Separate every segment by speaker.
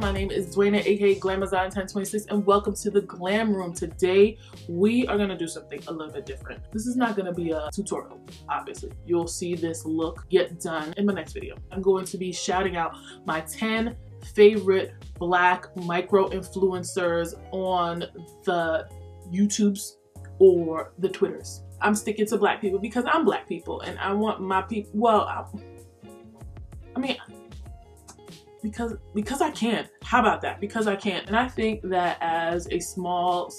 Speaker 1: My name is Dwayna, aka Glamazon1026, and welcome to the Glam Room. Today, we are gonna do something a little bit different. This is not gonna be a tutorial, obviously. You'll see this look get done in my next video. I'm going to be shouting out my 10 favorite Black micro-influencers on the YouTubes or the Twitters. I'm sticking to Black people because I'm Black people and I want my people, well, I mean, because I can. How about that? Because I can. And I think that as a small,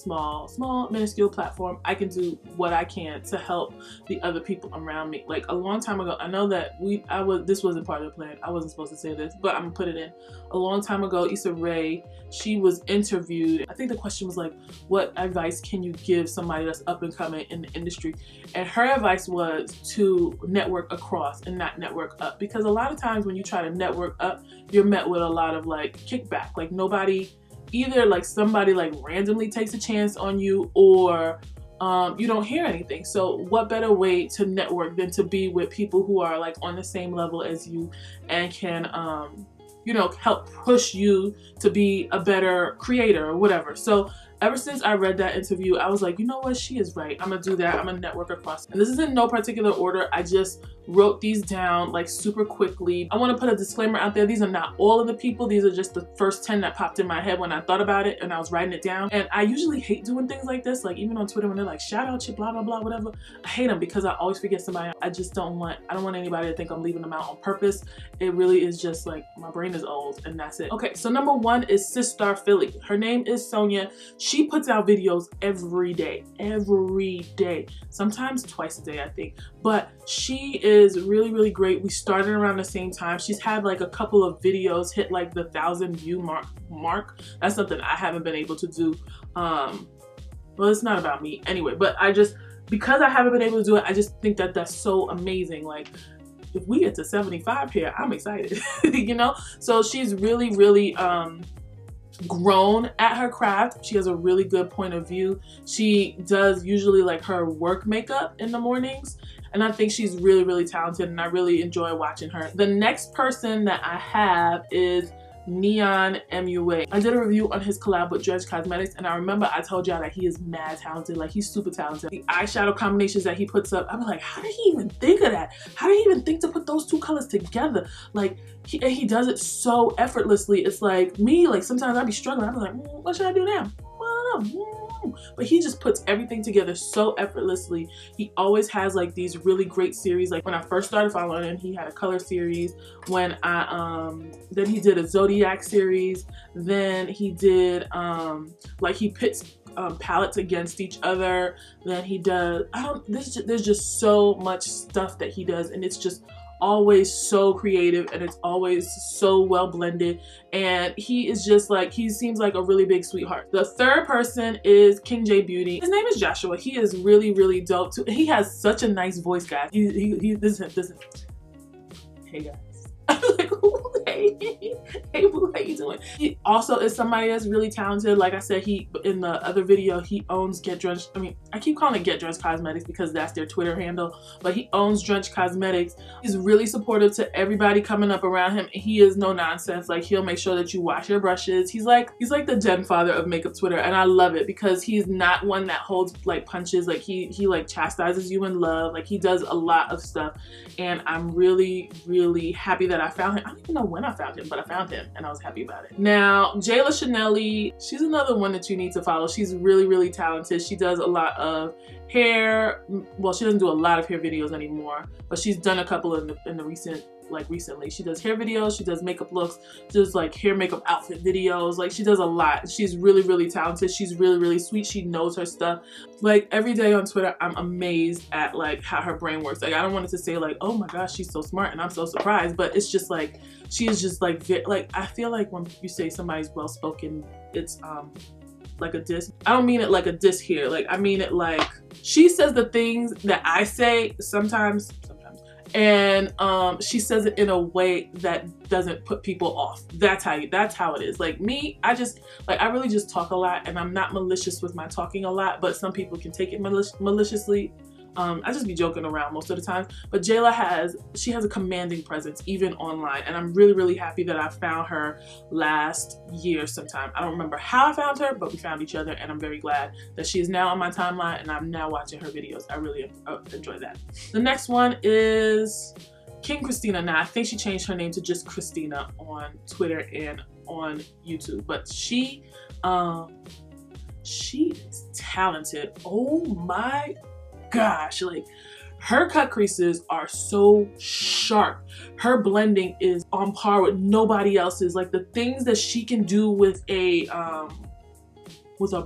Speaker 1: minuscule platform, I can do what I can to help the other people around me. Like a long time ago, I know that this wasn't part of the plan. I wasn't supposed to say this, but I'm gonna put it in. A long time ago, Issa Rae, she was interviewed. I think the question was like, what advice can you give somebody that's up and coming in the industry? And her advice was to network across and not network up. Because a lot of times when you try to network up, you're met with a lot of like kickback. Like nobody, either like somebody like randomly takes a chance on you, or you don't hear anything. So what better way to network than to be with people who are like on the same level as you and can you know, help push you to be a better creator or whatever. So ever since I read that interview, I was like, you know what, she is right. I'm gonna do that. I'm gonna network across. And this is in no particular order. I just wrote these down like super quickly. I want to put a disclaimer out there. These are not all of the people. These are just the first 10 that popped in my head when I thought about it and I was writing it down. And I usually hate doing things like this. Like even on Twitter when they're like, shout out you, blah, blah, blah, whatever. I hate them because I always forget somebody. I don't want anybody to think I'm leaving them out on purpose. It really is just like, my brain is old and that's it. Okay, so number one is SistarPhilly. Her name is Sonia. She puts out videos every day, sometimes twice a day, I think. But she is really, really great. We started around the same time. She's had like a couple of videos hit like the 1,000 view mark. That's something I haven't been able to do. Well, it's not about me anyway, but because I haven't been able to do it, I just think that that's so amazing. Like if we get to 75 here, I'm excited, you know? So she's really, really, grown at her craft. She has a really good point of view. She does usually like her work makeup in the mornings, and I think she's really, really talented and I really enjoy watching her. The next person that I have is NeonMUA. I did a review on his collab with Dredge Cosmetics, and I remember I told y'all that he is mad talented. Like he's super talented. The eyeshadow combinations that he puts up, I'm like, how did he even think of that? How did he even think to put those two colors together? Like he does it so effortlessly. It's like me, like sometimes I'd be struggling. I'd be like, what should I do now? I don't know. But he just puts everything together so effortlessly. He always has like these really great series. Like when I first started following him, he had a color series. When then he did a Zodiac series. Then he did like he pits palettes against each other. Then he does, there's just so much stuff that he does, and it's just always so creative and it's always so well blended, and he is just like, he seems like a really big sweetheart. The third person is KingJBeauty. His name is Joshua. He is really, really dope too. He has such a nice voice, guys. This is hey guys. I'm like, hey boo, how you doing? He also is somebody that's really talented. Like I said, in the other video, he owns Get Drenched. I mean, I keep calling it Get Drenched Cosmetics because that's their Twitter handle, but he owns Drenched Cosmetics. He's really supportive to everybody coming up around him. He is no nonsense. Like he'll make sure that you wash your brushes. He's like the den father of makeup Twitter, and I love it because he's not one that holds like punches. Like he like chastises you in love. Like he does a lot of stuff, and I'm really, really happy that I found him. I don't even know when I found him, but I found him and I was happy about it. Now, JaiChanellie, she's another one that you need to follow. She's really, really talented. She does a lot of hair. Well, she doesn't do a lot of hair videos anymore, but she's done a couple in the recently. She does hair videos, she does makeup looks, she does like hair makeup outfit videos. Like she does a lot. She's really, really talented. She's really, really sweet. She knows her stuff. Like every day on Twitter, I'm amazed at like how her brain works. Like I don't want it to say like, oh my gosh, she's so smart and I'm so surprised, but it's just like, she is just like I feel like when you say somebody's well-spoken, it's like a diss. I don't mean it like a diss here. Like I mean it like she says the things that I say sometimes, and she says it in a way that doesn't put people off. That's how it is. Like me, I really just talk a lot, and I'm not malicious with my talking a lot, but some people can take it maliciously. I just be joking around most of the time, but Jayla has a commanding presence even online, and I'm really, really happy that I found her last year sometime. I don't remember how I found her, but we found each other, and I'm very glad that she is now on my timeline and I'm now watching her videos. I really enjoy that. The next one is KingJBeauty. Now I think she changed her name to just Christina on Twitter and on YouTube, but she is talented. Oh my gosh, like her cut creases are so sharp. Her blending is on par with nobody else's. Like the things that she can do with a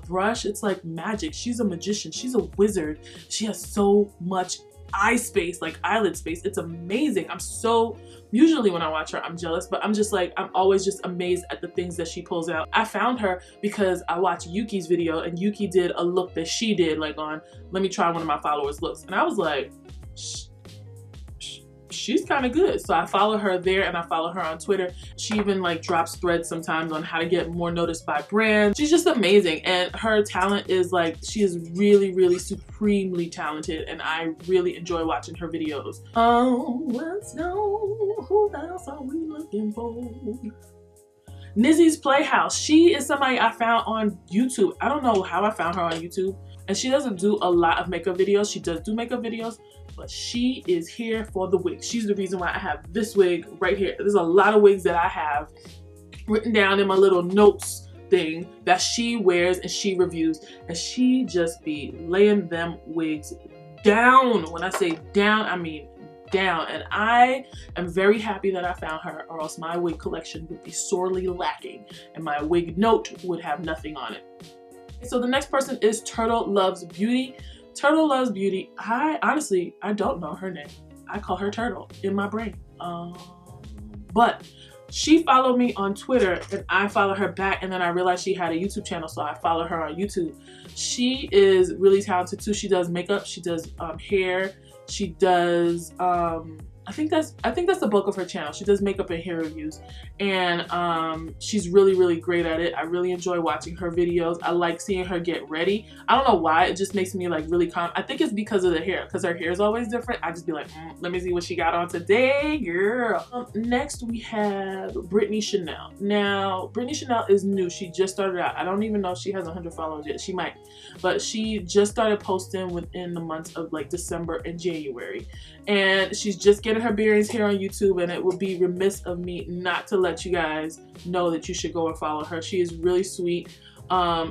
Speaker 1: brush, it's like magic. She's a magician. She's a wizard. She has so much eye space, like eyelid space. It's amazing. Usually when I watch her, I'm jealous, but I'm just like, I'm always just amazed at the things that she pulls out. I found her because I watched Yuki's video, and Yuki did a look that she did, like on, let me try one of my followers' looks. And I was like, she's kind of good. So I follow her there, and I follow her on Twitter. She even like drops threads sometimes on how to get more noticed by brands. She's just amazing, and her talent is like, she is really, really supremely talented, and I really enjoy watching her videos. Oh, let's know, who else are we looking for? Nizzy's Playhouse. She is somebody I found on YouTube. I don't know how I found her on YouTube, and she doesn't do a lot of makeup videos. She does do makeup videos, but she is here for the wig. She's the reason why I have this wig right here. There's a lot of wigs that I have written down in my little notes thing that she wears and she reviews, and she just be laying them wigs down. When I say down, I mean down, and I am very happy that I found her, or else my wig collection would be sorely lacking and my wig note would have nothing on it. So the next person is TurtleLovesBeauty. TurtleLovesBeauty, I don't know her name. I call her Turtle in my brain. But she followed me on Twitter, and I follow her back, and then I realized she had a YouTube channel, so I follow her on YouTube. She is really talented too. She does makeup, she does hair, she does I think that's the bulk of her channel. She does makeup and hair reviews, and she's really, really great at it. I really enjoy watching her videos. I like seeing her get ready. I don't know why, it just makes me like really calm. I think it's because of the hair, because her hair is always different. I just be like, let me see what she got on today, girl. Next we have Brittney Chanél. Now Brittney Chanél is new. She just started out. I don't even know if she has 100 followers yet. She might, but she just started posting within the months of like December and January, and she's just getting her bearings here on YouTube, and it would be remiss of me not to let you guys know that you should go and follow her. She is really sweet.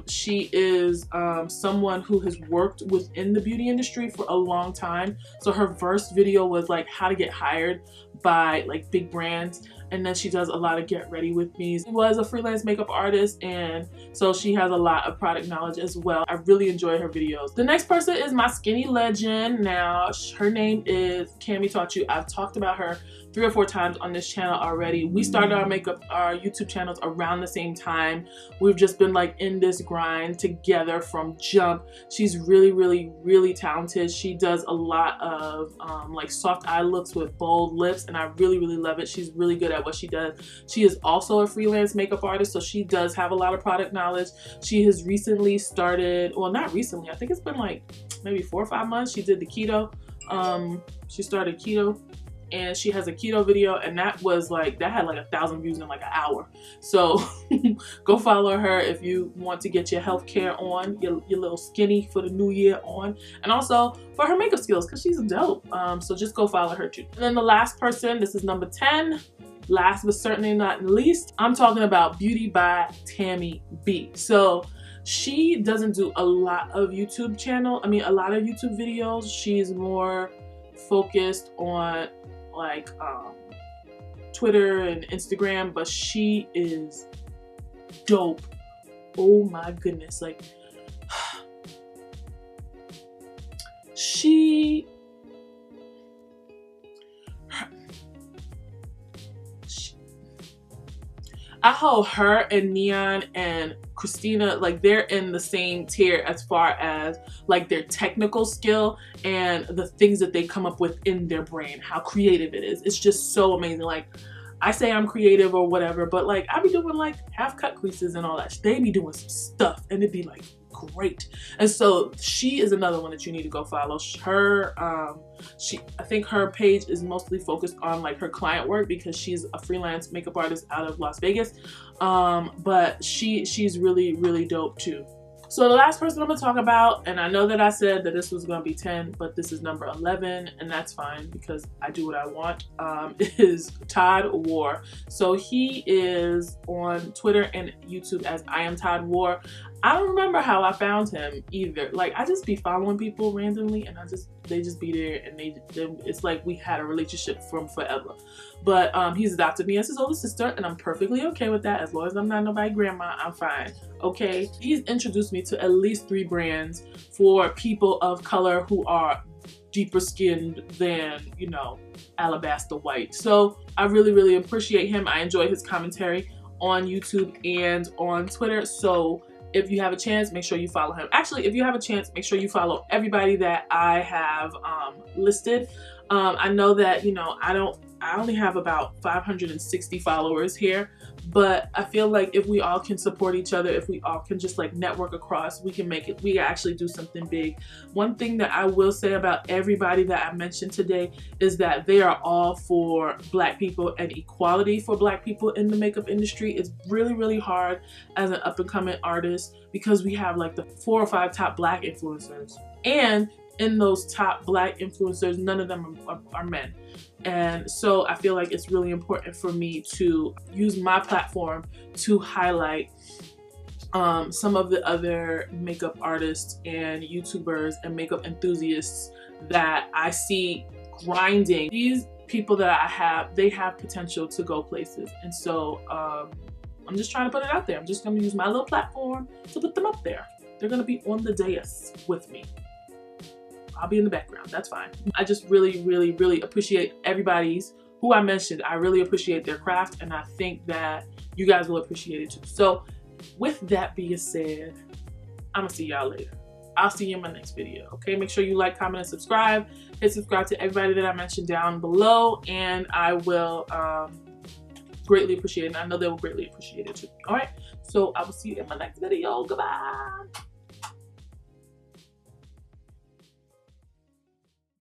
Speaker 1: She is someone who has worked within the beauty industry for a long time. So her first video was like how to get hired by like big brands, and then she does a lot of get ready with me. She was a freelance makeup artist, and so she has a lot of product knowledge as well. I really enjoy her videos. The next person is my skinny legend. Now her name is KammyTaughtYou. I've talked about her 3 or 4 times on this channel already. We started our YouTube channels around the same time. We've just been like in this grind together from jump. She's really, really, really talented. She does a lot of like soft eye looks with bold lips, and I really, really love it. She's really good at what she does. She is also a freelance makeup artist, so she does have a lot of product knowledge. She has recently started, well, not recently, I think it's been like maybe 4 or 5 months. She did the keto. She started keto, and she has a keto video, and that was like, that had like 1,000 views in like an hour. So go follow her if you want to get your health care on, your little skinny for the new year on, and also for her makeup skills, because she's dope. So just go follow her too. And then the last person, this is number 10, last but certainly not least, I'm talking about BeautyByTamiB. So she doesn't do a lot of YouTube videos. She's more focused on like Twitter and Instagram, but she is dope. Oh my goodness, like I hold her and Neon and Christina, like they're in the same tier as far as like their technical skill and the things that they come up with in their brain, how creative it is. It's just so amazing. Like I say I'm creative or whatever, but like I be doing like half cut creases and all that. They be doing some stuff, and it'd be like great. And so she is another one that you need to go follow. Her, I think her page is mostly focused on like her client work because she's a freelance makeup artist out of Las Vegas. But she's really, really dope too. So the last person I'm gonna talk about, and I know that I said that this was gonna be 10, but this is number 11, and that's fine because I do what I want, is ToddWarr. So he is on Twitter and YouTube as iAmToddWarr. I don't remember how I found him either. Like, I just be following people randomly and they just be there, and it's like we had a relationship from forever. But he's adopted me as his older sister, and I'm perfectly okay with that. As long as I'm not nobody's grandma, I'm fine. Okay, he's introduced me to at least 3 brands for people of color who are deeper skinned than, you know, alabaster white. So I really, really appreciate him. I enjoy his commentary on YouTube and on Twitter. So if you have a chance, make sure you follow him. Actually, if you have a chance, make sure you follow everybody that I have listed. I know that, you know, I only have about 560 followers here, but I feel like if we all can support each other, if we all can just like network across, we can make it, we actually do something big. One thing that I will say about everybody that I mentioned today is that they are all for Black people and equality for Black people in the makeup industry. It's really, really hard as an up-and-coming artist because we have like the 4 or 5 top Black influencers, and in those top Black influencers, none of them are men. And so I feel like it's really important for me to use my platform to highlight some of the other makeup artists and YouTubers and makeup enthusiasts that I see grinding. These people that I have, they have potential to go places. And so I'm just trying to put it out there. I'm just going to use my little platform to put them up there. They're going to be on the dais with me. I'll be in the background, that's fine. I just really, really, really appreciate everybody's who I mentioned. I really appreciate their craft, and I think that you guys will appreciate it too. So with that being said, I'm gonna see y'all later. I'll see you in my next video, okay? Make sure you like, comment, and subscribe. Hit subscribe to everybody that I mentioned down below, and I will greatly appreciate it, and I know they will greatly appreciate it too. All right, so I will see you in my next video. Goodbye.